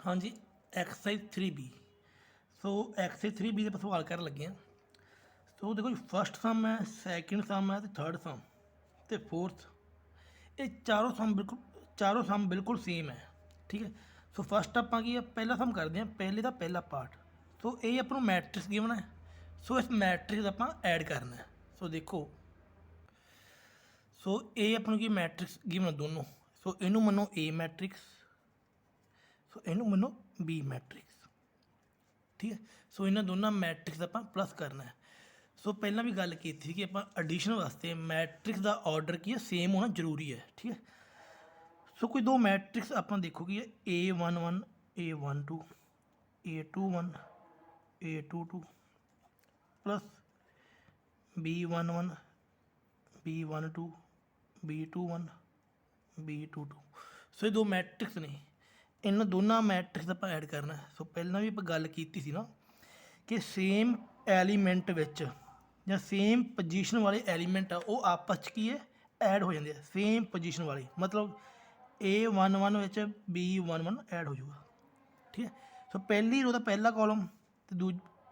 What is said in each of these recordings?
हाँ जी, exercise 3B। So exercise 3B ਦੇ ਆਪਾਂ ਸਵਾਲ ਕਰਨ ਲੱਗੇ ਹਾਂ। ਸੋ ਦੇਖੋ ਜੀ, ਫਸਟ ਸਮ ਹੈ, ਸੈਕਿੰਡ ਸਮ ਹੈ, ਤੇ ਥਰਡ ਸਮ ਤੇ ਫੋਰਥ। ਇਹ ਚਾਰੋਂ ਸਮ ਬਿਲਕੁਲ ਸੇਮ ਹੈ। ਠੀਕ ਹੈ। ਸੋ ਫਸਟ ਆਪਾਂ ਕੀ ਹੈ, ਪਹਿਲਾ ਸਮ ਕਰਦੇ ਹਾਂ, ਪਹਿਲੇ ਦਾ ਪਹਿਲਾ ਪਾਰਟ। ਸੋ ਇਹ ਆਪਾਂ ਨੂੰ ਮੈਟ੍ਰਿਕਸ ਗਿਵਨ ਹੈ। ਸੋ ਇਸ ਮੈਟ੍ਰਿਕਸ ਆਪਾਂ ਐਡ ਕਰਨਾ ਹੈ। ਸੋ ਦੇਖੋ, ਸੋ ਇਹ ਆਪਾਂ ਨੂੰ ਕੀ ਮੈਟ੍ਰਿਕਸ ਗਿਵਨ ਦੋਨੋਂ। ਸੋ ਇਹਨੂੰ ਮੰਨੋ A ਮੈਟ੍ਰਿਕਸ, ਸੋ ਇਹਨੂੰ ਮੰਨੋ B ਮੈਟ੍ਰਿਕਸ। ਠੀਕ ਹੈ। ਸੋ ਇਹਨਾਂ ਦੋਨਾਂ ਮੈਟ੍ਰਿਕਸ ਦਾ ਆਪਾਂ ਪਲੱਸ ਕਰਨਾ ਹੈ। ਸੋ ਪਹਿਲਾਂ ਵੀ ਗੱਲ ਕੀਤੀ ਸੀ ਕਿ ਆਪਾਂ ਐਡੀਸ਼ਨ ਵਾਸਤੇ ਮੈਟ੍ਰਿਕਸ ਦਾ ਆਰਡਰ ਕੀ ਹੈ, ਸੇਮ ਹੋਣਾ ਜ਼ਰੂਰੀ ਹੈ। ਠੀਕ ਹੈ। ਸੋ ਕੋਈ ਦੋ ਮੈਟ੍ਰਿਕਸ ਆਪਾਂ ਦੇਖੋ ਕੀ ਹੈ, A11 A12 A21 A22 plus B11 B12 B21 B22। ਸੋ ਇਹ ਦੋ ਮੈਟ੍ਰਿਕਸ ਨੇ, ਇਹਨਾਂ ਦੋਨਾਂ ਮੈਟ੍ਰਿਕਸ ਆਪਾਂ ਐਡ ਕਰਨਾ। ਸੋ ਪਹਿਲਾਂ ਵੀ ਆਪਾਂ ਗੱਲ ਕੀਤੀ ਸੀ ਨਾ ਕਿ ਸੇਮ ਐਲੀਮੈਂਟ ਵਿੱਚ ਜਾਂ ਸੇਮ ਪੋਜੀਸ਼ਨ ਵਾਲੇ ਐਲੀਮੈਂਟ ਆ ਉਹ ਆਪਸ 'ਚ ਕੀ ਹੈ, ਐਡ ਹੋ ਜਾਂਦੇ ਆ। ਸੇਮ ਪੋਜੀਸ਼ਨ ਵਾਲੇ ਮਤਲਬ A11 ਵਿੱਚ B11 ਐਡ ਹੋ ਜਾਊਗਾ। ਠੀਕ ਹੈ। ਸੋ ਪਹਿਲੀ ਰੋ ਦਾ ਪਹਿਲਾ ਕਾਲਮ ਤੇ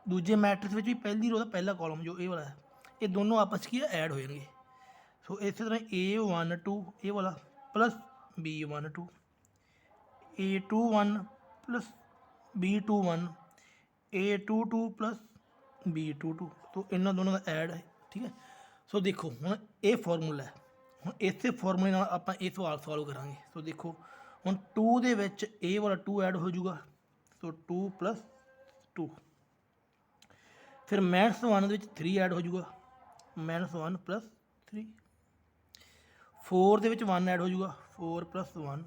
ਦੂਜੇ ਮੈਟ੍ਰਿਕਸ ਵਿੱਚ ਵੀ ਪਹਿਲੀ ਰੋ ਦਾ ਪਹਿਲਾ ਕਾਲਮ ਜੋ ਇਹ ਵਾਲਾ ਹੈ, ਇਹ ਦੋਨੋਂ ਆਪਸ 'ਚ ਕੀ ਹੈ, ਐਡ ਹੋ ਜਾਣਗੇ। ਸੋ ਇਸੇ ਤਰ੍ਹਾਂ A12 ਇਹ ਵਾਲਾ plus B12 A21 plus B21 A22 plus B22। ਸੋ ਇਹਨਾਂ ਦੋਨਾਂ ਦਾ ਐਡ ਹੈ। ਠੀਕ ਹੈ। ਸੋ ਦੇਖੋ ਹੁਣ ਇਹ ਫਾਰਮੂਲਾ ਹੈ। ਹੁਣ ਇਸੇ ਫਾਰਮੂਲੇ ਨਾਲ ਆਪਾਂ ਇਹ ਸਵਾਲ ਸੋਲਵ ਕਰਾਂਗੇ। ਸੋ ਦੇਖੋ ਹੁਣ 2 ਦੇ ਵਿੱਚ ਇਹ ਵਾਲਾ 2 ਐਡ ਹੋ ਜਾਊਗਾ। ਸੋ 2 ਪਲੱਸ 2। ਫਿਰ -1 ਦੇ ਵਿੱਚ 3 ਐਡ ਹੋ ਜਾਊਗਾ, -1 ਪਲੱਸ 3। 4 ਦੇ ਵਿੱਚ 1 ਐਡ ਹੋ ਜਾਊਗਾ, 4 ਪਲੱਸ 1।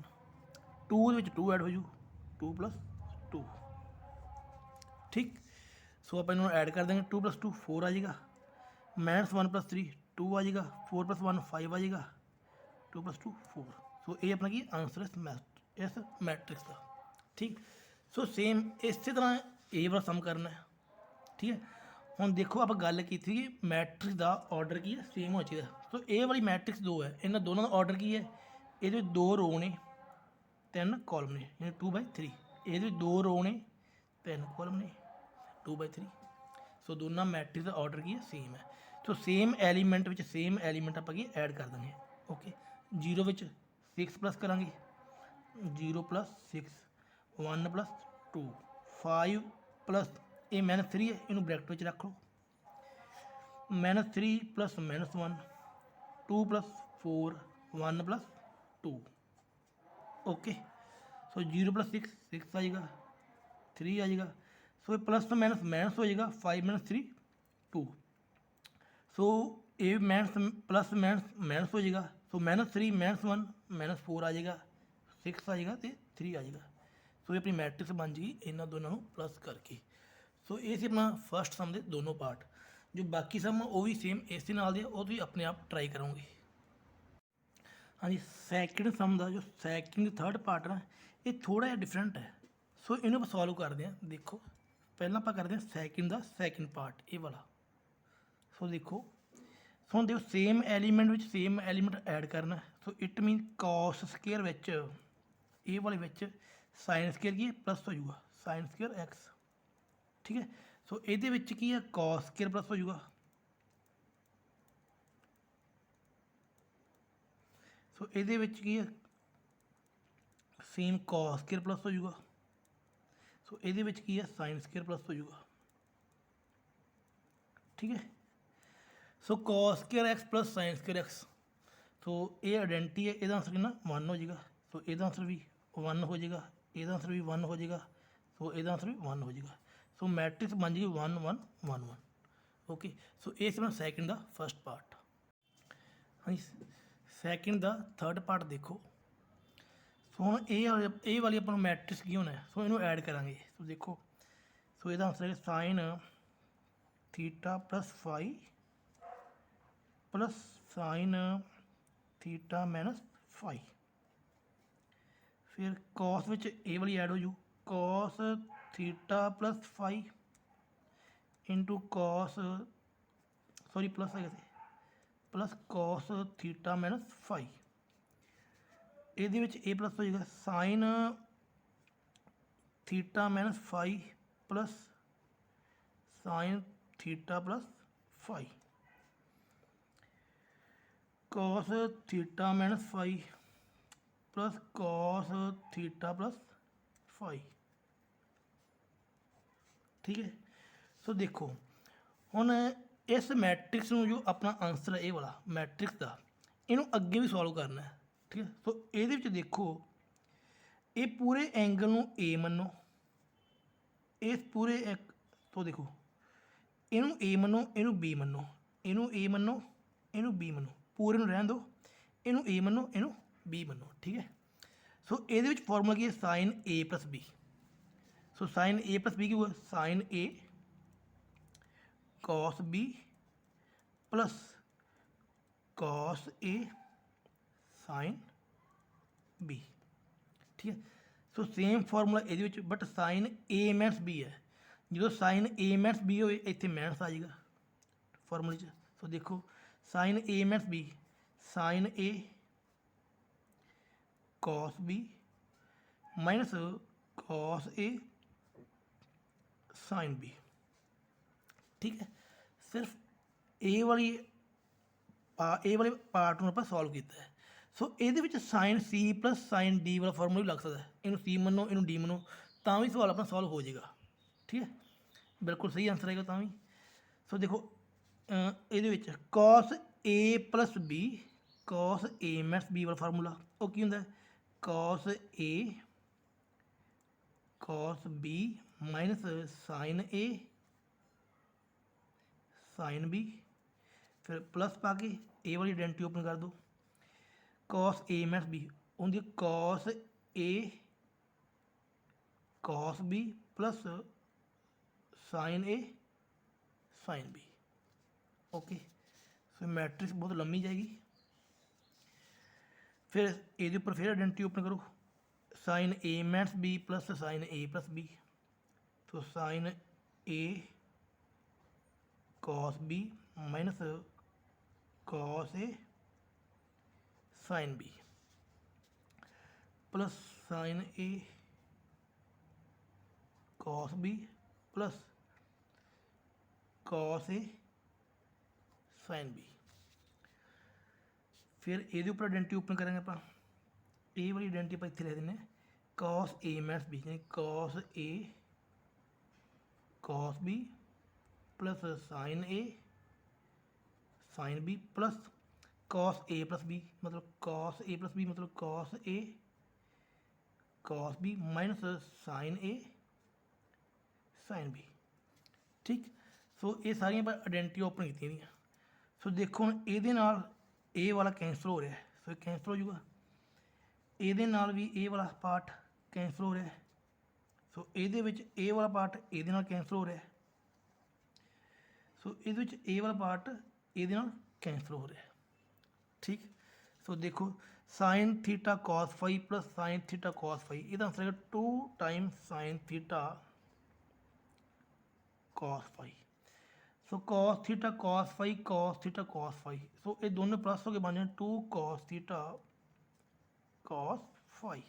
2 ਦੇ ਵਿੱਚ 2 ਐਡ ਹੋ ਜੂ, 2 ਪਲੱਸ 2। ਠੀਕ। ਸੋ ਆਪਾਂ ਇਹਨਾਂ ਨੂੰ ਐਡ ਕਰ ਦਾਂਗੇ, 2 ਪਲੱਸ 2 4 ਆ ਜਾਏਗਾ, -1 ਪਲੱਸ 3 2 ਆ ਜਾਏਗਾ, 4 ਪਲੱਸ 1 5 ਆ ਜਾਏਗਾ, 2 ਪਲੱਸ 2 4। ਸੋ ਇਹ ਆਪਣਾ ਕੀ ਆਂਸਰ ਇਸ ਮੈਟ੍ਰਿਕਸ ਦਾ। ਠੀਕ। ਸੋ ਸੇਮ ਇਸੇ ਤਰ੍ਹਾਂ ਇਹ ਵਾਲਾ ਸਮ ਕਰਨਾ ਹੈ। ਠੀਕ ਹੈ। ਹੁਣ ਦੇਖੋ ਆਪਾਂ ਗੱਲ ਕੀਤੀ ਕਿ ਮੈਟ੍ਰਿਕਸ ਦਾ ਆਰਡਰ ਕੀ ਹੈ, ਸੇਮ ਹੋਣਾ ਚਾਹੀਦਾ। ਸੋ ਇਹ ਵਾਲੀ ਮੈਟ੍ਰਿਕਸ 2 ਹੈ, ਇਹਨਾਂ ਦੋਨਾਂ ਦਾ ਆਰਡਰ ਕੀ ਹੈ, ਇਹਦੇ ਵਿੱਚ 2 ਰੋ ਨੇ 3 ਕਾਲਮ ਨੇ, ਯਾਨੀ 2/3। ਇਹਦੇ ਵਿੱਚ 2 ਰੋ ਨੇ 3 ਕਾਲਮ ਨੇ, 2/3। ਸੋ ਦੋਨਾਂ ਮੈਟ੍ਰਿਕਸ ਦਾ ਆਰਡਰ ਕੀ ਹੈ, ਸੇਮ ਹੈ। ਸੋ ਸੇਮ ਐਲੀਮੈਂਟ ਵਿੱਚ ਸੇਮ ਐਲੀਮੈਂਟ ਆਪਾਂ ਕੀ ਐਡ ਕਰ ਦਾਂਗੇ। ਓਕੇ। 0 ਵਿੱਚ 6 ਪਲੱਸ ਕਰਾਂਗੇ, 0 ਪਲੱਸ 6 1 ਪਲੱਸ 2 5 ਪਲੱਸ ਇਹ -3 ਹੈ, ਇਹਨੂੰ ਬ੍ਰੈਕਟ ਵਿੱਚ ਰੱਖ ਲਓ, -3 ਪਲੱਸ -1 2 ਪਲੱਸ 4 1 ਪਲੱਸ 2। ਓਕੇ। ਸੋ 0 ਪਲੱਸ 6 6 ਆ ਜਾਏਗਾ, 3 ਆ ਜਾਏਗਾ। ਸੋ ਇਹ ਪਲੱਸ ਮਾਈਨਸ ਮਾਈਨਸ ਹੋ ਜਾਏਗਾ, 5 - 3 2। ਸੋ ਇਹ ਪਲੱਸ ਮਾਈਨਸ ਹੋ ਜਾਏਗਾ। ਸੋ -3 -1 -4 ਆ ਜਾਏਗਾ, 6 ਆ ਜਾਏਗਾ ਅਤੇ 3 ਆ ਜਾਏਗਾ। ਸੋ ਇਹ ਆਪਣੀ ਮੈਟ੍ਰਿਕਸ ਬਣ ਜਾਏਗੀ ਇਹਨਾਂ ਦੋਨਾਂ ਨੂੰ ਪਲੱਸ ਕਰਕੇ। ਸੋ ਇਹ ਸੀ ਆਪਣਾ ਫਸਟ ਸਮ ਦੇ ਦੋਨੋਂ ਪਾਰਟ। ਜੋ ਬਾਕੀ ਸਮ ਉਹ ਵੀ ਸੇਮ ਇਸੇ ਨਾਲ ਦੇ, ਉਹ ਵੀ ਆਪਣੇ ਆਪ ਟਰਾਈ ਕਰੋਗੇ। ਹਾਂਜੀ, ਸੈਕਿੰਡ ਸਮ ਦਾ ਜੋ ਸੈਕਿੰਡ ਥਰਡ ਪਾਰਟ ਨਾ, ਇਹ ਥੋੜ੍ਹਾ ਜਿਹਾ ਡਿਫਰੈਂਟ ਹੈ। ਸੋ ਇਹਨੂੰ ਆਪਾਂ ਸੋਲਵ ਕਰਦੇ ਹਾਂ। ਦੇਖੋ ਪਹਿਲਾਂ ਆਪਾਂ ਕਰਦੇ ਹਾਂ ਸੈਕਿੰਡ ਦਾ ਸੈਕਿੰਡ ਪਾਰਟ, ਇਹ ਵਾਲਾ। ਸੋ ਦੇਖੋ, ਸੋ ਹੁਣ ਦੇਖੋ ਸੇਮ ਐਲੀਮੈਂਟ ਵਿੱਚ ਸੇਮ ਐਲੀਮੈਂਟ ਐਡ ਕਰਨਾ। ਸੋ ਇਟ ਮੀਨ ਕਾਸ ਸਕੇਅਰ ਵਿੱਚ ਇਹ ਵਾਲੇ ਵਿੱਚ ਸਾਈਨ ਸਕੇਅਰ ਕੀ ਪਲੱਸ ਹੋ ਜਾਊਗਾ, ਸਾਈਨ ਸਕੇਅਰ ਐਕਸ। ਠੀਕ ਹੈ। ਸੋ ਇਹਦੇ ਵਿੱਚ ਕੀ ਹੈ, ਕਾਸ ਸਕੇਅਰ ਪਲੱਸ ਹੋ ਜਾਊਗਾ। ਸੋ ਇਹਦੇ ਵਿੱਚ ਕੀ ਹੈ, ਸੇਮ ਕਾਸ ਸਕੇਅਰ ਪਲੱਸ ਹੋ ਜਾਊਗਾ। ਸੋ ਇਹਦੇ ਵਿੱਚ ਕੀ ਹੈ, ਸਾਈਨ ਸਕੇਅਰ ਪਲੱਸ ਹੋ ਜਾਊਗਾ। ਠੀਕ ਹੈ। So cos square x plus sine square x. So ਇਹ ਆਇਡੈਂਟੀ ਹੈ, ਇਹਦਾ ਆਂਸਰ ਕਿੰਨਾ 1 ਹੋ ਜਾਏਗਾ। ਸੋ ਇਹਦਾ ਆਂਸਰ ਵੀ 1 ਹੋ ਜਾਏਗਾ, ਇਹਦਾ ਆਂਸਰ ਵੀ 1 ਹੋ ਜਾਏਗਾ। ਸੋ ਇਹਦਾ ਆਂਸਰ ਵੀ 1 ਹੋ ਜਾਏਗਾ। ਸੋ ਮੈਟ੍ਰਿਕਸ ਬਣ ਜਾਏਗੀ 1 1 1 1। ਓਕੇ। ਸੋ ਇਹ ਸੀ ਆਪਣਾ ਸੈਕਿੰਡ ਦਾ ਫਸਟ ਪਾਰਟ। ਹਾਂਜੀ, ਸੈਕਿੰਡ ਦਾ ਥਰਡ ਪਾਰਟ ਦੇਖੋ। ਸੋ ਹੁਣ ਇਹ ਵਾਲੀ ਆਪਾਂ ਨੂੰ ਮੈਟ੍ਰਿਕਸ ਕੀ ਹੋਣਾ ਹੈ, ਸੋ ਇਹਨੂੰ ਐਡ ਕਰਾਂਗੇ। ਸੋ ਦੇਖੋ, ਸੋ ਇਹਦਾ ਆਂਸਰ ਹੈ sine theta plus phi plus sine theta minus phi. फिर कॉस में ए वाली ऐड हो जू, cos theta plus phi into cos sorry plus है plus cos theta minus phi. ये ए प्लस हो जाएगा sine theta minus phi plus sine theta plus phi, cos theta minus phi plus cos theta plus phi. ठीक है, so देखो ਹੁਣ इस matrix ਨੂੰ जो अपना आंसर है ये वाला मैट्रिक्स का ਇਹਨੂੰ ਅੱਗੇ भी सॉल्व करना है। ठीक है, सो ਇਹਦੇ ਵਿੱਚ देखो ये पूरे एंगल ਨੂੰ A ਮੰਨੋ, इस पूरे एक तो देखो ਇਹਨੂੰ A ਮੰਨੋ, ਇਹਨੂੰ B ਮੰਨੋ, ਇਹਨੂੰ A ਮੰਨੋ, ਇਹਨੂੰ B ਮੰਨੋ, पूरे ਨੂੰ ਰਹਿਣ ਦਿਓ, ਇਹਨੂੰ A ਮੰਨੋ, ਇਹਨੂੰ B ਮੰਨੋ। ठीक है, सो ਇਹਦੇ ਵਿੱਚ ਫਾਰਮੂਲਾ ਕੀ ਹੈ sin A plus B। So sin A plus B ਕੀ ਹੋਊਗਾ sin A cos B plus cos A sin B। ठीक है, सो सेम फार्मूला ये but sin A minus B है, जो sin A माइनस B हो इतने minus आ जाएगा फार्मूले च। सो देखो sin A minus B sin A cos B minus cos A sin B। ठीक है, सिर्फ ए वाली पार्ट में आप सॉल्व किया है। सो ये sine C plus sine D वाला फॉर्मूला भी लग सकता है, इनू सी मनो इनू डी मनो तो भी सवाल अपना सॉल्व हो जाएगा। ठीक है, बिल्कुल सही आंसर आएगा तो भी। सो देखो ये cos A plus B cos A minus B वाला फार्मूला वो की होंगे कॉस बी माइनस साइन ए साइन बी, फिर प्लस पा के ए वाली आइडेंटिटी ओपन कर दो, कॉस ए माइनस बी होंगी cos A cos B plus sign A sine B. Okay, so matrix बहुत लंबी जाएगी। फिर ये ऊपर फिर आइडेंटिटी ओपन करो, साइन ए माइनस बी प्लस साइन ए प्लस बी, तो sign A cos B minus cos A sine B plus sign A cos B plus cos A sine B. फिर ये ऊपर आइडेंटिटी ओपन करेंगे आप, ए वाली आइडेंटिटी आप इतने लिख दें कॉस ए माइनस बी यानी cos A cos B plus sign A sine B plus cos A plus B मतलब कॉस ए प्लस बी मतलब cos A cos B minus sign A sine B. ठीक, सो ये सारिया identity open की। सो देखो हम ये वाला कैंसल हो रहा है, सो कैंसल हो जाऊगा, ये भी ये वाला पार्ट कैंसल हो रहा है, सो ये वाला पार्ट ये कैंसल हो रहा है, सो ये वाला पार्ट ये कैंसल हो रहा है। ठीक, सो देखो sine theta cos phi plus sine theta cos phi, इसका आंसर है 2 times sine theta cos phi. So cos theta cos phi cos theta cos phi, so ये दोनों प्लस होकर बन जाए 2 cos theta cos phi.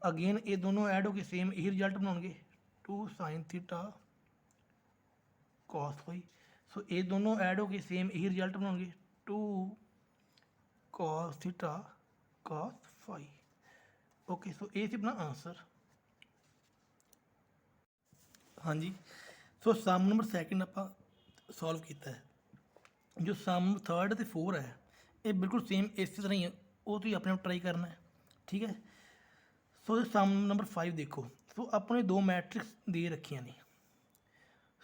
Again ये दोनों add होकर सेम यही रिजल्ट बनाएंगे 2 sine theta cos phi. So ये दोनों ऐड होकर सेम यही रिजल्ट बनाएंगे 2 cos theta cos phi. Okay, सो ये अपना आंसर। हाँ जी, सो सम नंबर सैकेंड आप सॉल्व किया है, जो सम नंबर थर्ड तो 4 है ये बिल्कुल सेम इस तरह ही है, वो तो अपने आप ट्राई करना है। ठीक है, सो सम नंबर 5 देखो, सो अपने 2 मैट्रिक्स दे रखिया ने,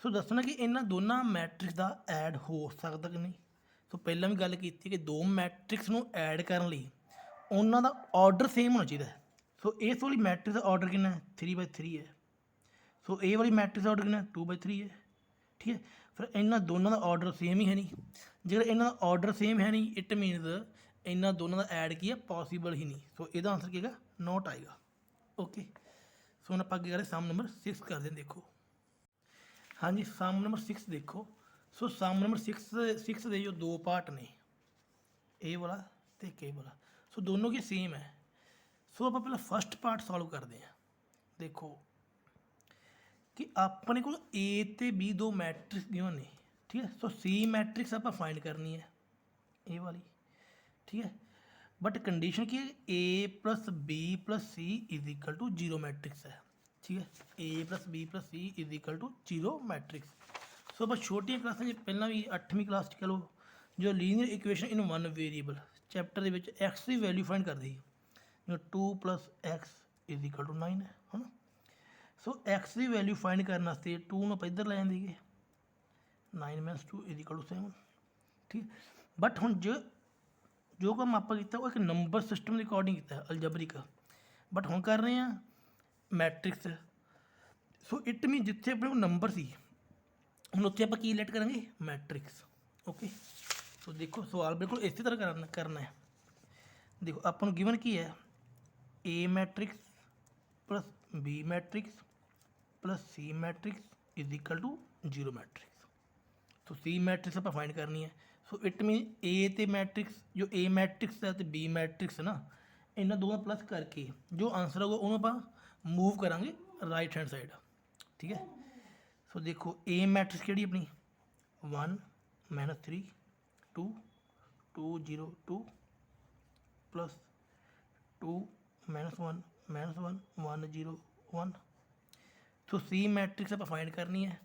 सो दसना कि इन्होंने दोनों मैट्रिक्स का ऐड हो सकता कि नहीं। सो पहला भी गल की कि 2 मैट्रिक्स को ऐड करने लिए उन्हों का ऑर्डर सेम होना चाहिए। सो इस वाली मैट्रिक्स का ऑर्डर कितना है 3/3 है, सो ये वाली मैट्रिक्स का ऑर्डर कितना 2/3 है। ठीक है, फिर इन्होंने दोनों का ऑर्डर सेम ही है नहीं, जो इन्हों का ऑर्डर सेम है नहीं इट मीनस इन्होंने दोनों का ऐड की है पॉसीबल ही नहीं। सो यदा आंसर क्या नॉट आएगा। ओके, सो हम आप अगे करें सम नंबर 6 कर दें। देखो हाँ जी, सम नंबर 6 देखो, सो सम नंबर 6 के जो 2 पार्ट ने ए वाला तो के वाला, सो दोनों की सेम है। सो आप पहले फर्स्ट पार्ट सॉल्व करते हैं। देखो कि अपने को ए ते बी दो मैट्रिक्स गिवन ने, ठीक है। सो सी मैट्रिक्स आप फाइंड करनी है ए वाली, ठीक है। बट कंडीशन की है A plus B plus C is equal to zero matrix है, ठीक है। A plus B plus C is equal to zero matrix. So ਆਪਾਂ ਛੋਟੀਆਂ ਕਲਾਸਾਂ 'ਚ ਪਹਿਲਾਂ ਵੀ 8ਵੀਂ ਕਲਾਸ 'ਚ ਕਹ ਲਓ ਜੋ linear equation in one variable chapter ਦੇ ਵਿੱਚ ਐਕਸ ਦੀ ਵੈਲਿਊ ਫਾਈਂਡ ਕਰਦੇ ਸੀ, ਜਿਵੇਂ 2 + x ਇਜ਼ ਇਕੁਅਲ ਟੂ 9 ਹੈ ਨਾ। ਸੋ x ਦੀ ਵੈਲਿਊ ਫਾਈਂਡ ਕਰਨ ਵਾਸਤੇ 2 ਨੂੰ ਆਪਾਂ ਇੱਧਰ ਲੈ ਜਾਂਦੇ ਸੀਗੇ, 9 - 2 ਇਜ਼ ਇਕੁਅਲ ਟੂ 7, ਠੀਕ। ਬਟ ਹੁਣ ਜੋ ਕੰਮ ਆਪਾਂ ਕੀਤਾ ਉਹ ਇੱਕ ਨੰਬਰ ਸਿਸਟਮ ਦੇ ਅਕੋਰਡਿੰਗ ਕੀਤਾ ਅਲਜਬਰਿਕ, ਬਟ ਹੁਣ ਕਰ ਰਹੇ ਹਾਂ ਮੈਟ੍ਰਿਕਸ। ਸੋ ਇਟ ਮੀਨ ਜਿੱਥੇ ਆਪਣੇ ਕੋਲ ਨੰਬਰ ਸੀ ਹੁਣ ਉੱਥੇ ਆਪਾਂ ਕੀ ਲੈਟ ਕਰਾਂਗੇ ਮੈਟ੍ਰਿਕਸ। ਓਕੇ, ਸੋ ਦੇਖੋ ਸਵਾਲ ਬਿਲਕੁਲ ਇਸੇ ਤਰ੍ਹਾਂ ਕਰਨਾ ਹੈ। ਦੇਖੋ ਆਪਾਂ ਨੂੰ ਗਿਵਨ ਕੀ ਹੈ A matrix plus B matrix plus C matrix is equal to zero matrix. तो सी मैट्रिक्स आप फाइंड करनी है। सो इट मीन ए ते मैट्रिक्स जो ए मैट्रिक्स है तो बी मैट्रिक्स है ना, इन्होंने दोनों प्लस करके जो आंसर होगा उन्होंने आप मूव करांगे राइट हैंड साइड, ठीक है। सो देखो ए मैट्रिक्स केड़ी अपनी 1 - 3 2 2 0 2 प्लस 2 - 1 - 1 1 0 1। तो सी मैट्रिक्स आप फाइंड करनी है।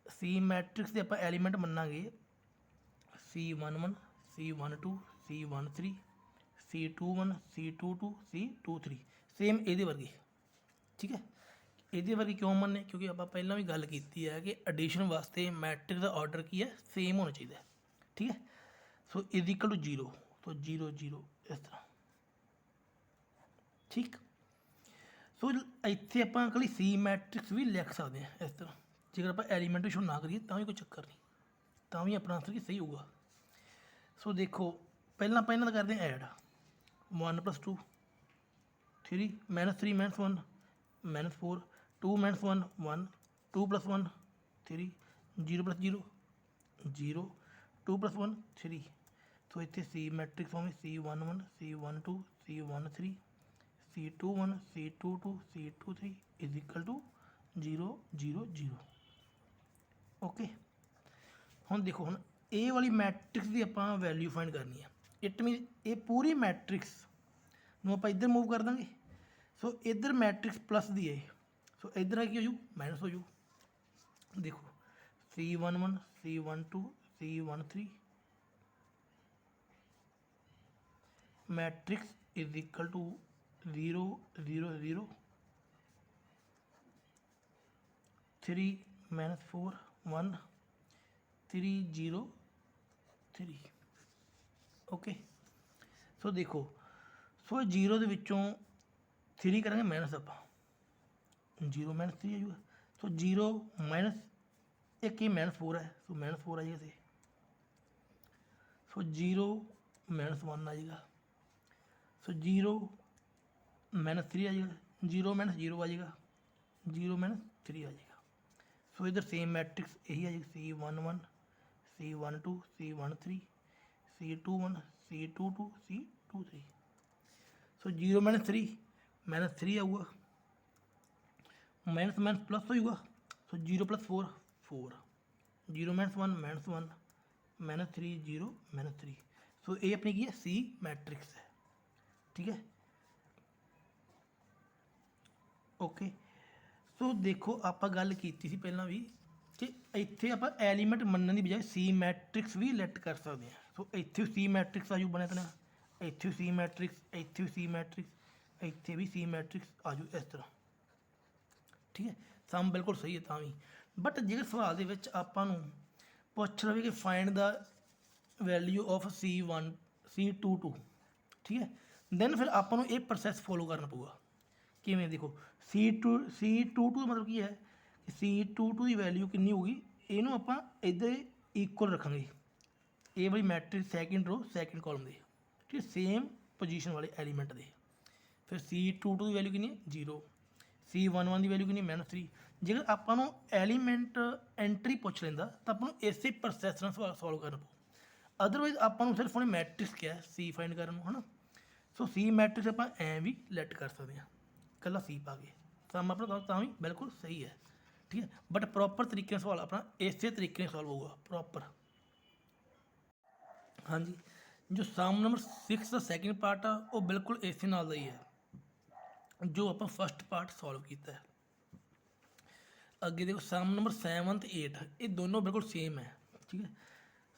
सी मैट्रिक्स के आप element मनांगे C11 C12 C13 C21 C22 C23 same ये वर्गे, ठीक है। ये वर्गे क्यों मनने क्योंकि आप पहला भी गल की है कि एडिशन वास्ते मैट्रिक्स का ऑर्डर की है सेम होना चाहिए, ठीक है। सो इज इक्वल टू 0, तो 0 0 इस तरह, ठीक। सो इतने आप कल सी मैट्रिक्स भी लिख सकते हैं इस तरह, जेकर आप एलीमेंट शो ना करिए तो भी कोई चक्कर नहीं, तो भी अपना आंसर की सही होगा। सो देखो पहला आप इन्हों करते हैं ऐड 1 + 2 3 - 3 - 1 - 4 2 - 1 1 2 + 1 3 0 + 0 0 2 + 1 3। सो इतने सी मैट्रिक्स होंगे C11 C12 C13 C21 C22 C23 is equal to 0 0 0। Okay, हम देखो हम ए वाली मैट्रिक्स की आप वैल्यू फाइंड करनी है। इट मीन ये पूरी मैट्रिक्स में आप इधर मूव कर देंगे। सो इधर मैट्रिक्स प्लस दी है, सो इधर की हो जू माइनस हो जू। देखो C11 C12 C13 matrix is equal to 0 0 0 3 - 4 1 3 0 3। Okay, so देखो सो 0 के विचों 3 करेंगे माइनस, आप 0 - 3 आ जाऊगा। सो 0 माइनस एक ही -4 है, सो -4 आ जाएगा से। सो 0 - 1 आ जाएगा, सो 0 - 3 आ जाएगा, 0 - 0 आ जाएगा, 0 - 3 आ जाएगा। सो इधर सेम मैट्रिक्स यही आ जाएगी C11 C12 C13 C21 C22 C23। सो 0 - 3 -3 आऊगा, माइनस माइनस प्लस हो जाऊगा। सो 0 + 4 4 0 - 1 -3 0 -3। सो ये अपनी की है सी मैट्रिक्स है, ठीक है। ओके, सो देखो आप गल की थी पहला भी कि इतने आप एलीमेंट मनने की बजाय सी मैट्रिक्स भी लैट कर सकते हैं। सो इतने सी मैट्रिक्स आजू बने तना, इतने सी मैट्रिक्स इतने सी मैट्रिक्स इतने भी सी मैट्रिक्स आजू इस तरह, ठीक है। सम बिल्कुल सही है तो भी, बट जेकर सवाल के आपू पूछ लवे कि find the value of C1 C22, ठीक है, दैन फिर आपू ये प्रोसैस फॉलो करना पऊगा। किमें देखो C22 मतलब की है कि C22 की वैल्यू कितनी होगी, इनू आप इधर इक्वल रखेंगे ए वाली मैट्रिक्स सैकेंड रो सैकेंड कॉलम के, ठीक है, सेम पोजीशन वाले एलीमेंट के। फिर C22 की वैल्यू कितनी है 0, C11 की वैल्यू कितनी -3। जेकर आपू एलीमेंट एंट्री पूछ लेंदा तो आपको इसे प्रोसैस सवाल सॉल्व करना पऊ। अदरवाइज आपू सिर्फ उन्हें मैट्रिक्स क्या है सी फाइंड करने है ना। सो सी मैट्रिक्स आप ऐ भी लैट कर सकते हैं कला सी पा के, ਸਮ ਆਪਣਾ ਤਾਂ ਵੀ ਬਿਲਕੁਲ ਸਹੀ ਹੈ, ਠੀਕ ਹੈ। ਬਟ ਪ੍ਰੋਪਰ ਤਰੀਕੇ ਨਾਲ ਸਵਾਲ ਆਪਣਾ ਇਸੇ ਤਰੀਕੇ ਨਾਲ ਸੋਲਵ ਹੋਊਗਾ ਪ੍ਰੋਪਰ। ਹਾਂਜੀ, ਜੋ ਸਮ ਨੰਬਰ 6 ਦਾ ਸੈਕਿੰਡ ਪਾਰਟ ਆ ਉਹ ਬਿਲਕੁਲ ਇਸੇ ਨਾਲ ਦਾ ਹੀ ਹੈ ਜੋ ਆਪਾਂ ਫਸਟ ਪਾਰਟ ਸੋਲਵ ਕੀਤਾ ਹੈ। ਅੱਗੇ ਦੇਖੋ ਸਮ ਨੰਬਰ 7 ਤੇ 8 ਇਹ ਦੋਨੋਂ ਬਿਲਕੁਲ ਸੇਮ ਹੈ, ਠੀਕ ਹੈ।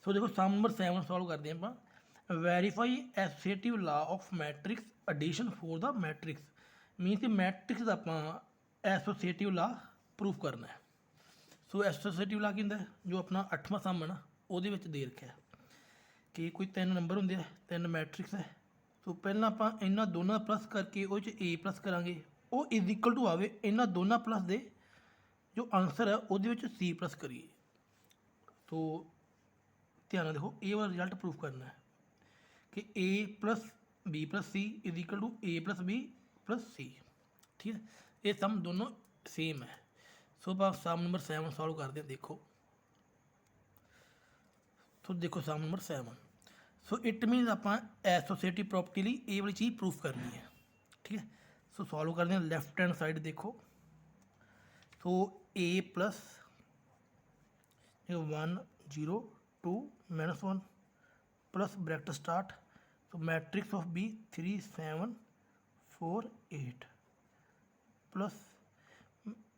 ਸੋ ਦੇਖੋ ਸਮ ਨੰਬਰ 7 ਸੋਲਵ ਕਰਦੇ ਹਾਂ ਆਪਾਂ। Verify associative law of matrix addition for ਦਾ ਮੈਟ੍ਰਿਕਸ, ਮੀਨਸ ਕਿ ਮੈਟ੍ਰਿਕਸ ਦਾ ਆਪਾਂ ਐਸੋਸੀਏਟਿਵ ਲਾ ਪ੍ਰੂਫ ਕਰਨਾ ਹੈ। ਸੋ ਐਸੋਸੀਏਟਿਵ ਲਾ ਕੀ ਹੁੰਦਾ, ਜੋ ਆਪਣਾ 8ਵਾਂ ਸਮ ਹੈ ਨਾ ਉਹਦੇ ਵਿੱਚ ਦੇ ਰੱਖਿਆ ਕਿ ਕੋਈ 3 ਨੰਬਰ ਹੁੰਦੇ ਆ, 3 ਮੈਟ੍ਰਿਕਸ ਹੈ। ਸੋ ਪਹਿਲਾਂ ਆਪਾਂ ਇਹਨਾਂ ਦੋਨਾਂ ਦਾ ਪਲੱਸ ਕਰਕੇ ਉਹ 'ਚ A ਪਲੱਸ ਕਰਾਂਗੇ, ਉਹ ਇਜ਼ ਇਕੁਅਲ ਟੂ ਆਵੇ ਇਹਨਾਂ ਦੋਨਾਂ ਪਲੱਸ ਦੇ ਜੋ ਆਨਸਰ ਹੈ ਉਹਦੇ ਵਿੱਚ C ਪਲੱਸ ਕਰੀਏ। ਸੋ ਧਿਆਨ ਨਾਲ ਦੇਖੋ ਇਹ ਵਾਲਾ ਰਿਜ਼ਲਟ ਪ੍ਰੂਫ ਕਰਨਾ ਹੈ ਕਿ A plus B plus C is equal to A plus B plus C, ਠੀਕ ਹੈ। ਇਹ ਸਮ ਦੋਨੋਂ ਸੇਮ ਹੈ। ਸੋ ਆਪਾਂ ਸਮ ਨੰਬਰ 7 ਸੋਲਵ ਕਰਦੇ ਹਾਂ। ਦੇਖੋ ਸਮ ਨੰਬਰ 7। ਸੋ ਇਟ ਮੀਨਸ ਆਪਾਂ ਐਸੋਸੀਏਟਿਵ ਪ੍ਰੋਪਰਟੀ ਲਈ ਇਹ ਵਾਲੀ ਚੀਜ਼ ਪ੍ਰੂਫ ਕਰਨੀ ਹੈ, ਠੀਕ ਹੈ। ਸੋ ਸੋਲਵ ਕਰਦੇ ਹਾਂ। ਲੈਫਟ ਹੈਂਡ ਸਾਈਡ ਦੇਖੋ, so A plus 1 0 2 -1 plus bracket start, तो matrix of B 3 7 4 8 plus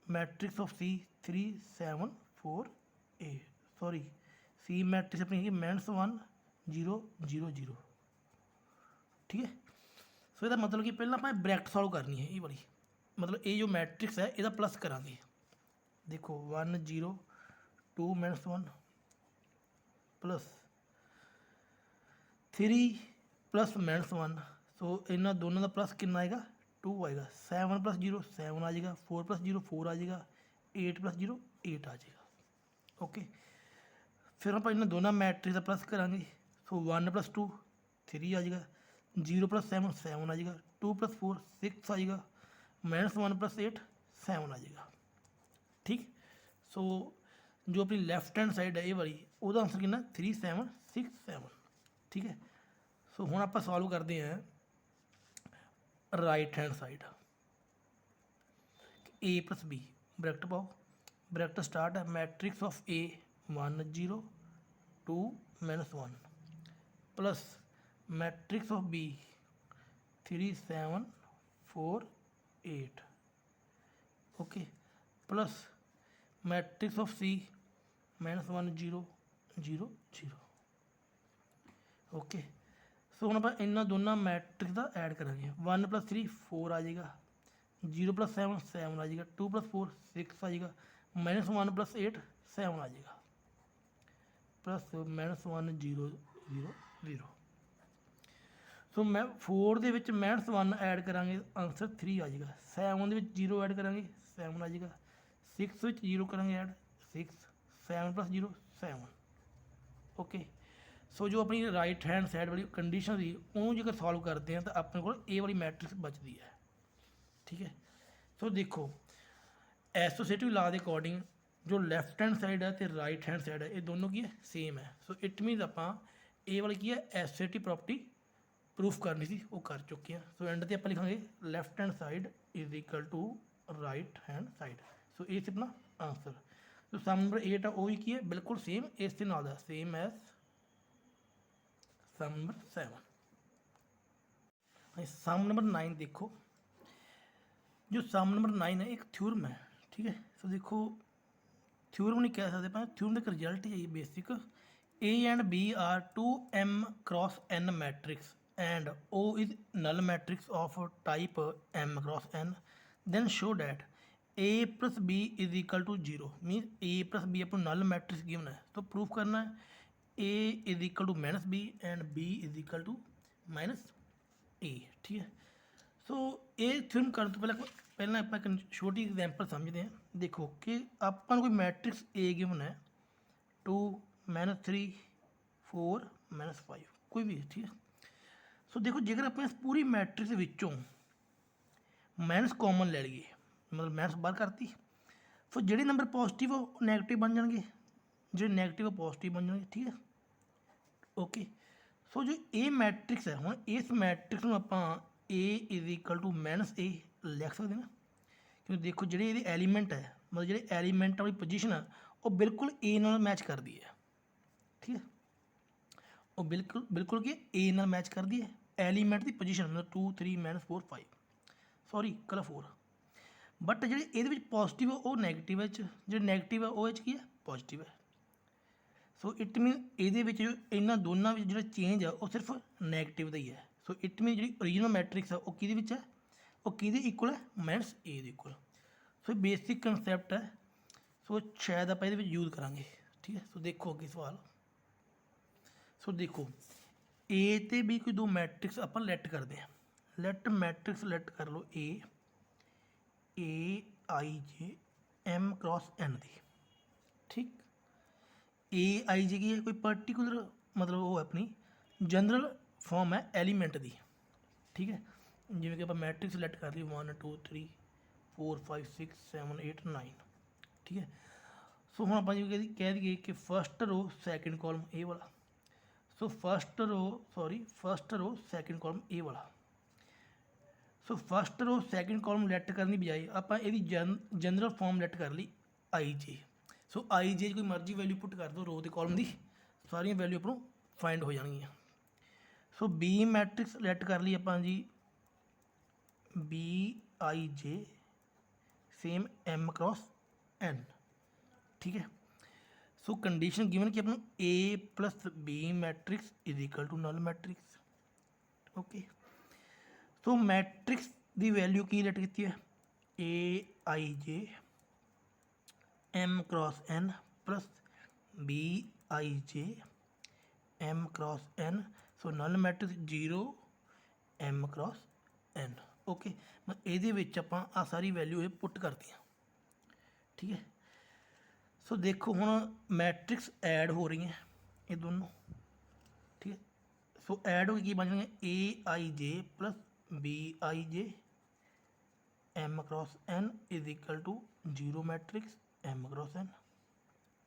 matrix of C 3 7 4 8, sorry C matrix अपनी है -1 0 0 0, ठीक है। सो इसका मतलब कि पहला अपने ब्रैकेट सॉल्व करनी है, ये वाली मतलब ये जो मैट्रिक्स है इसका प्लस करांगे। देखो 1 0 2 -1 प्लस 3 प्लस -1, सो इन्होंने दोनों का प्लस कितना आएगा 2 आएगा। 7 प्लस 0 7 आ जाएगा, 4 प्लस 0 4 आ जाएगा, 8 प्लस 0 8 आ जाएगा। ओके, फिर आप इन्होंने दोनों मैट्रिक्स का प्लस करांगे। सो 1 प्लस 2 3 आ जाएगा, 0 प्लस 7 7 आ जाएगा, 2 प्लस 4 6 आ जाएगा, -1 प्लस 8 7 आ जाएगा, ठीक। सो जो अपनी लैफ्ट हैंड साइड है ये वाली वो आंसर कितना 3 7 6 7, ठीक है। सो हुण आप सॉल्व करते हैं right hand side. A plus B bracket पाओ, ब्रैकेट स्टार्ट है matrix of A 1 0 2 -1 plus matrix of B 3 7 4 8, okay, plus matrix of C -1 0 0 0, okay. So हम आप इन्होंने दोनों मैट्रिक्स का ऐड करा 1 प्लस 3 4 आ जाएगा, 0 प्लस 7 7 आ जाएगा, 2 प्लस 4 6 आ जाएगा, -1 प्लस 8 7 आ जाएगा, प्लस -1 0 0 0। सो मैं 4 के -1 ऐड करा आंसर 3 आ जाएगा, 7 के 0 ऐड करा 7 आ जाएगा, 6 0 करा ऐड 6 7 प्लस 0 7, ओके। सो जो अपनी राइट हैंड साइड वाली कंडीशन थी उन्होंने जेकर सॉल्व करते हैं तो अपने को ए वाली मैट्रिक्स बचती है, ठीक है। सो देखो एसोसिएटिव लॉ के अकॉर्डिंग जो लैफ्ट हैंड साइड है तो राइट हैंड साइड है ये दोनों की है सेम है। सो इट मीनस आप ए वाली की है एसोसिएटिव प्रॉपर्टी प्रूफ करनी थी वो कर चुके हैं। सो एंड से आप लिखांगे left hand side is equal to right hand side. So ये अपना आंसर। तो सम नंबर 8 है वो भी की है बिल्कुल सेम इस के नाल सेम एज सम नंबर 7। सम नंबर 9 देखो, जो सम नंबर 9 है एक थ्योरम है, ठीक है। तो देखो थ्योरम नहीं कह सकते पर थ्योरम का रिजल्ट ही है basic. A and B are 2m cross n matrix and O is null matrix of type m cross n, then show that A plus B is equal to 0, means A plus B अपना null matrix given है तो proof करना है A is equal to -B and B is equal to -A, ठीक है। So ये theorem करने तो पहले आप एक छोटी एग्जाम्पल समझते हैं। देखो कि अपन कोई मैट्रिक्स A गिवन है 2 -3 4 -5 कोई भी, ठीक है। सो देखो जेकर आप इस पूरी मैट्रिक्स विचों माइनस कॉमन ले लीए, मतलब माइनस बाहर करती, सो ਜਿਹੜੇ नंबर पॉजिटिव वो नैगेटिव बन जाएंगे, जो नैगेटिव पॉजिटिव बन जाएंगे, ठीक है, ओके। सो जो ये मैट्रिक्स है हम इस मैट्रिक्स में आप A is equal to -A लिख सकते हैं ਕਿਉਂਕਿ ਦੇਖੋ ਜਿਹੜੇ ਇਹਦੇ ਐਲੀਮੈਂਟ ਹੈ, ਮਤਲਬ ਜਿਹੜੇ ਐਲੀਮੈਂਟ ਵਾਲੀ ਪੋਜੀਸ਼ਨ ਆ ਉਹ ਬਿਲਕੁਲ ਏ ਨਾਲ ਮੈਚ ਕਰਦੀ ਹੈ। ਠੀਕ ਹੈ, ਉਹ ਬਿਲਕੁਲ ਕਿ ਏ ਨਾਲ ਮੈਚ ਕਰਦੀ ਹੈ ਐਲੀਮੈਂਟ ਦੀ ਪੋਜੀਸ਼ਨ, ਮਤਲਬ 2 3 -4 5 ਸੌਰੀ ਕਲਾ 4। ਬਟ ਜਿਹੜੇ ਇਹਦੇ ਵਿੱਚ ਪੋਜ਼ੀਟਿਵ ਆ ਉਹ ਨੈਗੇਟਿਵ ਵਿੱਚ, ਜਿਹੜੇ ਨੈਗੇਟਿਵ ਆ ਉਹ ਵਿੱਚ ਕੀ ਹੈ ਪੋਜ਼ੀਟਿਵ ਹੈ। ਸੋ ਇਟ ਮੀਨ ਇਹਦੇ ਵਿੱਚ ਇਹਨਾਂ ਦੋਨਾਂ ਵਿੱਚ ਜਿਹੜਾ ਚੇਂਜ ਆ ਉਹ ਸਿਰਫ ਨੈਗੇਟਿਵ ਦਾ ਹੀ ਹੈ। ਸੋ ਇਟ ਮੀਨ ਜਿਹੜੀ ਓਰੀਜਨਲ ਮੈਟ੍ਰਿਕਸ ਆ ਉਹ ਕਿਹਦੇ ਵਿੱਚ ਹੈ, ਉਹ ਕਿਹਦੇ ਇਕੁਅਲ ਹੈ ਮਾਈਨਸ ਏ ਦੇ ਇਕੁਅਲ। ਸੋ ਬੇਸਿਕ ਕਨਸੈਪਟ ਹੈ, ਸੋ ਸ਼ਾਇਦ ਆਪਾਂ ਇਹਦੇ ਵਿੱਚ ਯੂਜ਼ ਕਰਾਂਗੇ। ਠੀਕ ਹੈ, ਸੋ ਦੇਖੋ ਅੱਗੇ ਸਵਾਲ। ਸੋ ਦੇਖੋ ਏ ਤੇ ਵੀ ਕੋਈ ਦੋ ਮੈਟ੍ਰਿਕਸ ਆਪਾਂ ਲੈਟ ਕਰਦੇ ਹਾਂ। ਲੈਟ ਮੈਟ੍ਰਿਕਸ ਲੈਟ ਕਰ ਲਓ ਏ ਆਈ ਜੇ ਐਮ ਕ੍ਰੋਸ ਐਨ ਦੀ। ਠੀਕ, ਏ ਆਈ ਜੇ ਕੀ ਹੈ, ਕੋਈ ਪਰਟੀਕੂਲਰ ਮਤਲਬ ਉਹ ਆਪਣੀ ਜਨਰਲ ਫਾਰਮ ਹੈ ਐਲੀਮੈਂਟ ਦੀ। ਠੀਕ ਹੈ, ਜਿਵੇਂ ਕਿ ਆਪਾਂ ਮੈਟ੍ਰਿਕਸ ਲੈਟ ਕਰ ਲਈ 1 2 3 4 5 6 7 8 9। ਠੀਕ ਹੈ, ਸੋ ਹੁਣ ਆਪਾਂ ਜਿਵੇਂ ਕਹਿ ਦਈਏ ਕਿ ਫਸਟ ਰੋ ਸੈਕਿੰਡ ਕਾਲਮ ਇਹ ਵਾਲਾ। ਸੋ ਫਸਟ ਰੋ ਸੈਕਿੰਡ ਕਾਲਮ ਇਹ ਵਾਲਾ। ਸੋ ਫਸਟ ਰੋ ਸੈਕਿੰਡ ਕਾਲਮ ਲੈਟ ਕਰਨ ਦੀ ਬਜਾਏ ਆਪਾਂ ਇਹਦੀ ਜਨਰਲ ਫਾਰਮ ਲੈਟ ਕਰ ਲਈ ਆਈ ਜੇ। ਸੋ ਆਈ ਜੇ ਕੋਈ ਮਰਜ਼ੀ ਵੈਲਿਊ ਪੁੱਟ ਕਰ ਦਿਓ ਰੋ ਦੇ ਕਾਲਮ ਦੀ, ਸਾਰੀਆਂ ਵੈਲਿਊ ਆਪਾਂ ਨੂੰ ਫਾਈਂਡ ਹੋ ਜਾਣਗੀਆਂ। ਸੋ ਬੀ ਮੈਟ੍ਰਿਕਸ ਲੈਟ ਕਰ ਲਈ ਆਪਾਂ ਜੀ ਬੀ ਆਈ ਜੇ ਸੇਮ ਐਮ ਕ੍ਰੋਸ ਐਨ। ਠੀਕ ਹੈ, ਸੋ ਕੰਡੀਸ਼ਨ ਗਿਵਨ ਕਿ ਆਪਾਂ ਨੂੰ A plus B matrix is equal to null matrix. Okay, so matrix ਦੀ ਵੈਲਿਊ ਕੀ ਲੈਟ ਕੀਤੀ ਹੈ A I J M cross N plus B I J M cross N. So null matrix 0 M cross N. Okay, ਇਹਦੇ ਵਿੱਚ ਆਪਾਂ ਆ ਸਾਰੀ value ਇਹ ਪੁੱਟ ਕਰਤੀਆਂ। ਠੀਕ ਹੈ, ਸੋ ਦੇਖੋ ਹੁਣ ਮੈਟ੍ਰਿਕਸ ਐਡ ਹੋ ਰਹੀਆਂ ਇਹ ਦੋਨੋਂ। ਠੀਕ ਹੈ, ਸੋ ਐਡ ਹੋ ਕੇ ਕੀ ਬਣ ਜਾਣਗੇ ਏ ਆਈ ਜੇ plus B I J M cross N is equal to 0 matrix M cross N.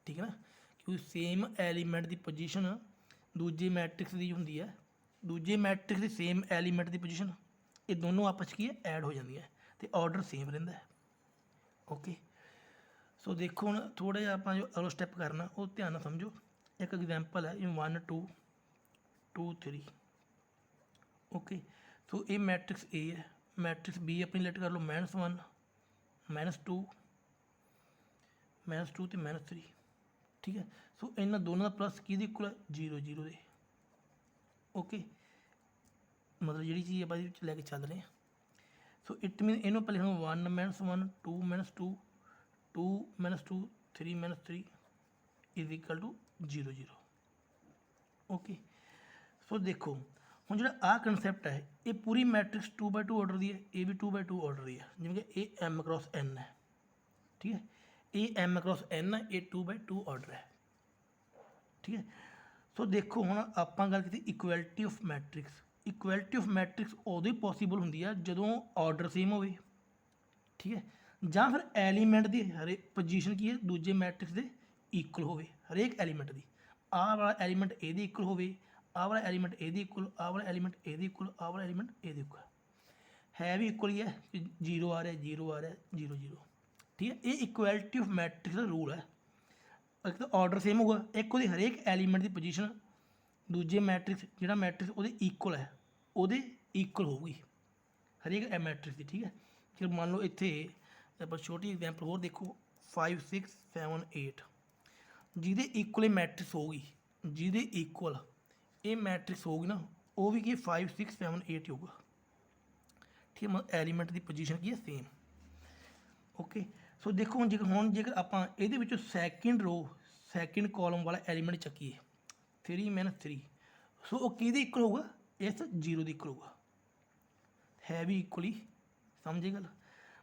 ਠੀਕ ਹੈ ਨਾ, ਕਿਉਂਕਿ ਸੇਮ ਐਲੀਮੈਂਟ ਦੀ ਪੋਜੀਸ਼ਨ ਦੂਜੇ ਮੈਟ੍ਰਿਕਸ ਦੀ ਹੁੰਦੀ ਹੈ, ਦੂਜੇ ਮੈਟ੍ਰਿਕਸ ਦੀ ਸੇਮ ਐਲੀਮੈਂਟ ਦੀ ਪੋਜੀਸ਼ਨ ਇਹ ਦੋਨੋਂ ਆਪਸ 'ਚ ਕੀ ਹੈ ਐਡ ਹੋ ਜਾਂਦੀਆਂ ਅਤੇ ਆਰਡਰ ਸੇਮ ਰਹਿੰਦਾ ਹੈ। ਓਕੇ, ਸੋ ਦੇਖੋ ਹੁਣ ਥੋੜ੍ਹਾ ਜਿਹਾ ਆਪਾਂ ਜੋ ਅਗਲਾ ਸਟੈਪ ਕਰਨਾ ਉਹ ਧਿਆਨ ਨਾਲ ਸਮਝੋ। ਇੱਕ ਐਗਜ਼ਾਮਪਲ ਹੈ ਇਹ 1 2 2 3। ਓਕੇ, ਸੋ ਇਹ ਮੈਟ੍ਰਿਕਸ ਏ ਹੈ, ਮੈਟ੍ਰਿਕਸ ਬੀ ਆਪਣੀ ਲੈਟ ਕਰ ਲਓ -1 -2 ਅਤੇ -3। ਠੀਕ ਹੈ, ਸੋ ਇਹਨਾਂ ਦੋਨਾਂ ਦਾ ਪਲੱਸ ਕਿਹਦੇ ਇਕੁਅਲ ਹੈ 0 0 ਦੇ। ਓਕੇ, ਮਤਲਬ ਜਿਹੜੀ ਚੀਜ਼ ਆਪਾਂ ਇਹਦੇ ਵਿੱਚ ਲੈ ਕੇ ਚੱਲ ਰਹੇ ਹਾਂ। ਸੋ ਇਟ ਮੀਨ ਇਹਨੂੰ ਆਪਾਂ ਲਿਖਣਾ 1 -1 2 -2 2 -2 3 -3 ਇਜ਼ ਇਕੁਅਲ ਟੂ 0 0। ਓਕੇ, ਸੋ ਦੇਖੋ ਹੁਣ ਜਿਹੜਾ ਆਹ ਕਨਸੈਪਟ ਹੈ ਇਹ ਪੂਰੀ ਮੈਟ੍ਰਿਕਸ 2/2 ਆਰਡਰ ਦੀ ਹੈ, ਇਹ ਵੀ 2/2 ਆਰਡਰ ਦੀ ਹੈ। ਜਿਵੇਂ ਕਿ ਇਹ ਐਮ ਕ੍ਰੋਸ ਐਨ ਹੈ। ਠੀਕ ਹੈ, ਇਹ ਐਮ ਕ੍ਰੋਸ ਐਨ ਹੈ, ਇਹ 2/2 ਆਰਡਰ ਹੈ। ਠੀਕ ਹੈ, ਸੋ ਦੇਖੋ ਹੁਣ ਆਪਾਂ ਗੱਲ ਕੀਤੀ equality of matrix. Equality of matrix ਉਦੋਂ ਹੀ ਪੋਸੀਬਲ ਹੁੰਦੀ ਹੈ ਜਦੋਂ ਆਰਡਰ ਸੇਮ ਹੋਵੇ। ਠੀਕ ਹੈ, ਜਾਂ ਫਿਰ ਐਲੀਮੈਂਟ ਦੀ ਹਰੇਕ ਪੋਜੀਸ਼ਨ ਕੀ ਹੈ ਦੂਜੇ ਮੈਟ੍ਰਿਕਸ ਦੇ ਇਕੁਅਲ ਹੋਵੇ, ਹਰੇਕ ਐਲੀਮੈਂਟ ਦੀ। ਆਹ ਵਾਲਾ ਐਲੀਮੈਂਟ ਇਹਦੇ ਇਕੁਅਲ ਹੋਵੇ, ਆਹ ਵਾਲਾ ਐਲੀਮੈਂਟ ਇਹਦੇ ਇਕੁਅਲ, ਆਹ ਵਾਲਾ ਐਲੀਮੈਂਟ ਇਹਦੇ ਇਕੁਅਲ, ਆਹ ਵਾਲਾ ਐਲੀਮੈਂਟ ਇਹਦੇ ਇਕੁਅਲ ਹੈ ਵੀ ਇਕੁਅਲ ਹੀ ਹੈ ਕਿ 0 ਆ ਰਿਹਾ 0 ਆ ਰਿਹਾ 0 0। ਠੀਕ ਹੈ, ਇਹ equality of matrix the rule ਹੈ। ਇੱਕ ਤਾਂ ਆਰਡਰ ਸੇਮ ਹੋਊਗਾ, ਇੱਕ ਉਹਦੀ ਹਰੇਕ ਐਲੀਮੈਂਟ ਦੀ ਪੋਜੀਸ਼ਨ ਦੂਜੇ ਮੈਟ੍ਰਿਕਸ ਜਿਹੜਾ ਮੈਟ੍ਰਿਕਸ ਉਹਦੇ ਇਕੁਅਲ ਹੈ ਉਹਦੇ ਇਕੁਅਲ ਹੋਊਗੀ ਹਰੇਕ ਮੈਟ੍ਰਿਕਸ ਦੀ। ਠੀਕ ਹੈ, ਜੇ ਮੰਨ ਲਓ ਇੱਥੇ ਆਪਾਂ ਛੋਟੀ ਐਗਜ਼ਾਮਪਲ ਹੋਰ ਦੇਖੋ 5 6 7 8 ਜਿਹਦੇ ਇਕੁਅਲ ਇਹ ਮੈਟ੍ਰਿਕਸ ਹੋਊਗੀ, ਜਿਹਦੇ ਇਕੁਅਲ ਇਹ ਮੈਟ੍ਰਿਕਸ ਹੋਊਗੀ ਨਾ ਉਹ ਵੀ ਕੀ 5 6 7 8 ਹੋਊਗਾ। ਠੀਕ ਹੈ, ਐਲੀਮੈਂਟ ਦੀ ਪੋਜੀਸ਼ਨ ਕੀ ਹੈ ਸੇਮ। ਓਕੇ, ਸੋ ਦੇਖੋ ਹੁਣ ਜੇਕਰ ਆਪਾਂ ਇਹਦੇ ਵਿੱਚੋਂ ਸੈਕਿੰਡ ਰੋ ਸੈਕਿੰਡ ਕਾਲਮ ਵਾਲਾ ਐਲੀਮੈਂਟ ਚੱਕੀਏ 3 -3, ਸੋ ਉਹ ਕਿਹਦੇ ਇਕੁਅਲ ਹੋਊਗਾ ਇਸ 0 ਦੇ ਇਕੁਅਲ ਹੋਊਗਾ। ਹੈ ਵੀ ਇਕੁਅਲੀ, ਸਮਝੇ ਗੱਲ।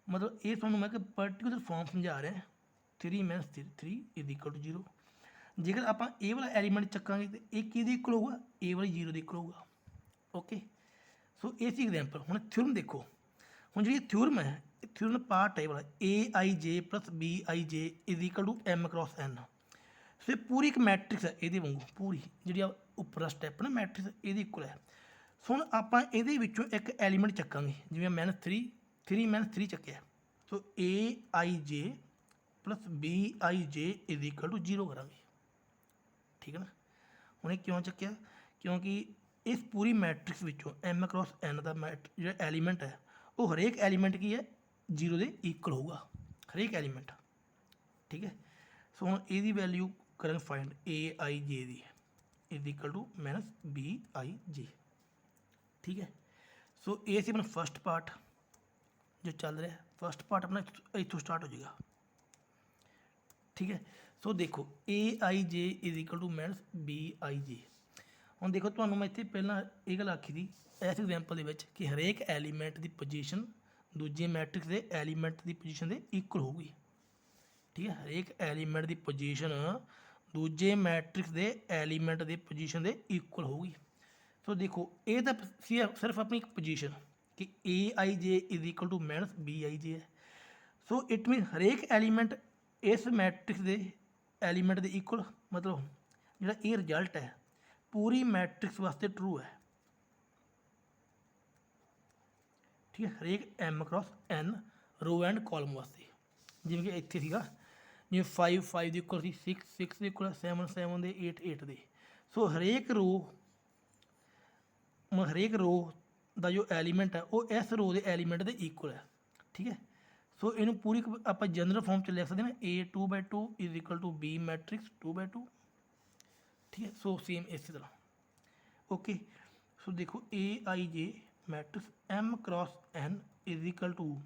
ਮਤਲਬ ਇਹ ਤੁਹਾਨੂੰ ਮੈਂ ਕਿ ਪਰਟੀਕੂਲਰ ਫਾਰਮ ਸਮਝਾ ਰਿਹਾ 3 -3 ਇਜ਼ ਇਕੁਅਲ ਟੂ 0। ਜੇਕਰ ਆਪਾਂ ਇਹ ਵਾਲਾ ਐਲੀਮੈਂਟ ਚੱਕਾਂਗੇ ਤਾਂ ਇਹ ਕਿਹਦੇ ਇਕੁਅਲ ਹੋਊਗਾ ਇਹ ਵਾਲੀ 0 ਦੇ ਇਕੁਅਲ ਹੋਊਗਾ। ਓਕੇ, ਸੋ ਇਹ ਸੀ ਐਗਜ਼ਾਮਪਲ। ਹੁਣ ਥਿਊਰਮ ਦੇਖੋ, ਹੁਣ ਜਿਹੜੀ ਥਿਊਰਮ ਹੈ ਇਹ ਥਿਊਰਮ ਪਾਰਟ ਹੈ ਵਾਲਾ ਏ ਆਈ ਜੇ plus B I J is equal to M cross N. So ਇਹ ਪੂਰੀ ਇੱਕ ਮੈਟ੍ਰਿਕਸ ਹੈ ਇਹਦੇ ਵਾਂਗੂ, ਪੂਰੀ ਜਿਹੜੀ ਆ ਉੱਪਰ ਸਟੈਪ ਨਾ ਮੈਟ੍ਰਿਕਸ ਇਹਦੇ ਇਕੁਅਲ ਹੈ। ਸੋ ਹੁਣ ਆਪਾਂ ਇਹਦੇ ਵਿੱਚੋਂ ਇੱਕ ਐਲੀਮੈਂਟ ਚੱਕਾਂਗੇ, ਜਿਵੇਂ -3 3 -3 ਚੱਕਿਆ। So AIJ plus BIJ is equal to 0 करांगे। ठीक है ना। हुणे क्यों चक्या, क्योंकि इस पूरी मैट्रिक्स विचों M क्रॉस N का जो एलीमेंट है वो हरेक एलीमेंट की है 0 के इक्वल होगा, हरेक एलीमेंट। ठीक है। सो हम ये वैल्यू करेंगे फाइंड AIJ की is equal to minus BIJ। ठीक है। सो ये सी अपना फर्स्ट पार्ट जो चल रहा है, फर्स्ट पार्ट अपना इतों स्टार्ट हो जाएगा। ठीक है। सो देखो AIJ is equal to minus BIJ। ਹੁਣ देखो ਤੁਹਾਨੂੰ मैं ਇੱਥੇ ਪਹਿਲਾਂ ਇਹ ਗੱਲ ਆਖੀ ਸੀ ਇਸ ਐਗਜ਼ਾਮਪਲ ਦੇ ਵਿੱਚ ਕਿ ਹਰੇਕ ਐਲੀਮੈਂਟ ਦੀ ਪੋਜੀਸ਼ਨ ਦੂਜੇ ਮੈਟ੍ਰਿਕਸ ਦੇ ਐਲੀਮੈਂਟ ਦੀ ਪੋਜੀਸ਼ਨ ਦੇ ਇਕੁਅਲ ਹੋਊਗੀ। ਠੀਕ ਹੈ। ਹਰੇਕ ਐਲੀਮੈਂਟ ਦੀ ਪੋਜੀਸ਼ਨ ਦੂਜੇ ਮੈਟ੍ਰਿਕਸ ਦੇ ਐਲੀਮੈਂਟ ਦੀ ਪੋਜੀਸ਼ਨ ਦੇ ਇਕੁਅਲ ਹੋਊਗੀ। ਸੋ ਦੇਖੋ ਇਹ ਤਾਂ ਸਿਰਫ ਆਪਣੀ ਇੱਕ ਪੋਜੀਸ਼ਨ कि AIJ is equal to minus BIJ है। सो इट मीन हरेक एलीमेंट इस मैट्रिक्स के एलीमेंट के इक्वल, मतलब जो ये रिजल्ट है पूरी मैट्रिक्स वास्ते ट्रू है। ठीक है। हरेक M cross N row and column वास्ते, जिवें कि इत्थे सीगा जिवें 5 5 के इक्वल सी, 6 6 के इक्वल, 7 7 के, 8 8 के। सो हरेक रो ਦਾ जो एलीमेंट है वो इस रो के एलीमेंट के इक्वल है। ठीक है। सो इनू पूरी आप जनरल फॉर्म च लिख सकते हैं A 2/2 is equal to B matrix 2/2। ठीक है। सो सेम इसी तरह ओके। सो देखो AIJ matrix M cross N is equal to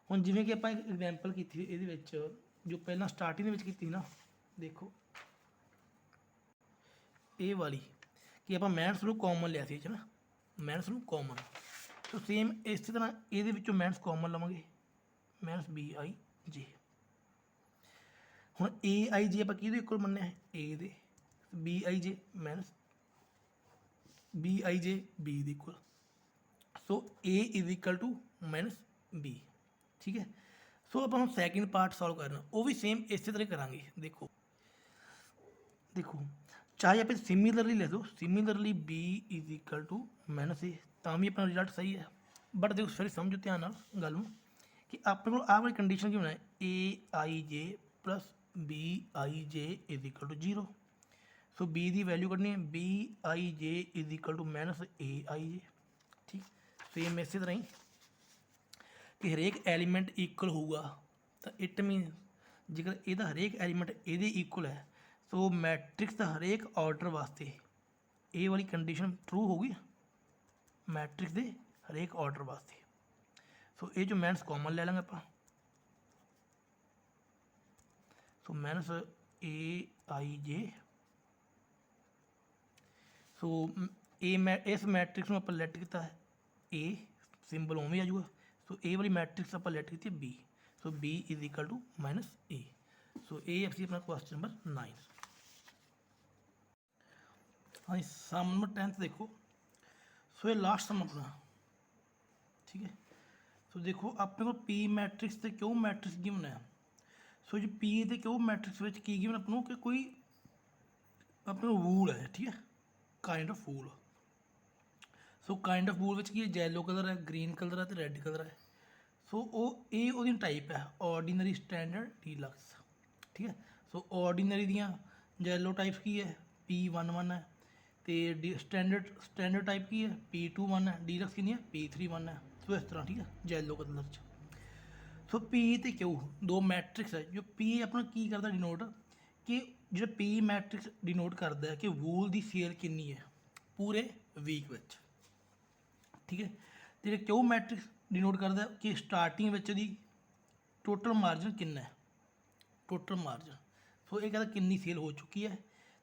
हुण जिवें कि आप एग्जाम्पल की थी ये जो पहला स्टार्टिंग की थी ना, देखो ये वाली कि आप मैथ्स नूं कॉमन लिया सी ना, मैथ्स नूं कॉमन। तो सेम इस तरह ये मैथ्स कॉमन लवांगे मैथ्स BIJ। हुण AIJ आप किहदे इक्वल मन्निया है A दे, BIJ मैथ्स BIJ B दे equal. So A is equal to minus B। ठीक है। सो आप हम सैकेंड पार्ट सॉल्व करना वो भी सेम इस तरह करांगे। देखो देखो चाहे आप सिमिलरली ले दो, similarly B is equal to minus A, तो भी अपना रिजल्ट सही है। बट देखो फिर समझो ध्यान नाल गल नूं कि अपने को वाली कंडीशन की होना है AIJ plus BIJ is equal to 0। So B की वैल्यू कढ़नी है BIJ is equal to minus AIJ। ठीक। सेम इस तरह ही कि हरेक एलीमेंट इक्वल होगा तो इट मीन जेकर यदा हरेक एलीमेंट ये इक्वल है तो मैट्रिक्स का हरेक ऑर्डर वास्ते ये वाली कंडीशन ट्रू होगी मैट्रिक्स के हरेक ऑर्डर वास्ते। सो ये जो मैथ्स कॉमन ले लेंगे आप। So minus AIJ। सो इस मैट्रिक्स में आप लैट किया है A सिंबल उवें आ जाऊगा। सो ए वाली मैट्रिक्स आप लैट की B। So B is equal to minus A। सो ये असी अपना क्वेश्चन नंबर 9। हाँ जी सम नंबर 10 देखो। सो ये लास्ट सम अपना। ठीक है। सो देखो अपने को P मैट्रिक्स से क्यों मैट्रिक्स गिवन है। सो जो P के क्यों मैट्रिक्स में की गिवन अपनों कि कोई अपने वूल है। ठीक है। Kind of wool. So kind of wool की येलो कलर है, ग्रीन कलर है तो रैड कलर है। सो वो टाइप है ऑर्डीनरी, स्टैंडर्ड, डीलक्स। ठीक है। सो ऑर्डीनरी दियाँ येलो टाइप की है P11 है, तो स्टैंडर्ड टाइप की है P21 है, डीलक्स की है P31 है। सो इस तरह। ठीक है। येलो कलर च। सो P तो क्यू दो मैट्रिक्स है जो P अपना की करता डिनोट कि जो P मैट्रिक्स डिनोट करता है कि वूल की सेल कितनी है पूरे वीक में। ठीक है। तो क्यू मैट्रिक्स डिनोट करता है कि स्टार्टिंग दी टोटल मार्जिन कितना है, टोटल मार्जिन। सो ये कहता कितनी सेल हो चुकी है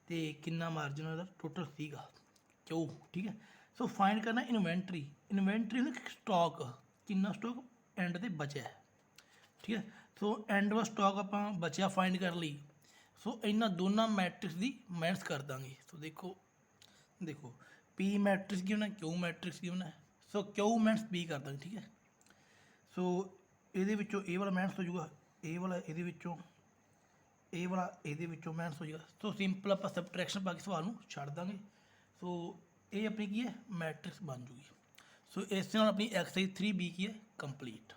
तो कितना मार्जिन टोटल सीगा क्यों। ठीक है। सो फाइंड करना इन्वेंटरी। इन्वेंटरी स्टॉक कितना स्टॉक एंड से बचा है। ठीक है। सो एंड वाला स्टॉक आप बचा फाइंड कर ली। सो इन्होंने दोनों मैट्रिक्स की माइनस कर देंगे। सो देखो देखो P मैट्रिक्स गिवन है, क्यू मैट्रिक्स गिवन है। सो क्यू माइनस P कर देंगे। ठीक है। सो ये वाला माइनस हो जाएगा, ये वाला ये वाला ये माइनस हो जाएगा। सो सिंपल आप सबट्रैक्शन पा के सवाल में छड़ देंगे। सो ये अपनी की है मैट्रिक्स बन जूगी। सो इस तरह अपनी एक्सरसाइज 3B की है कंप्लीट।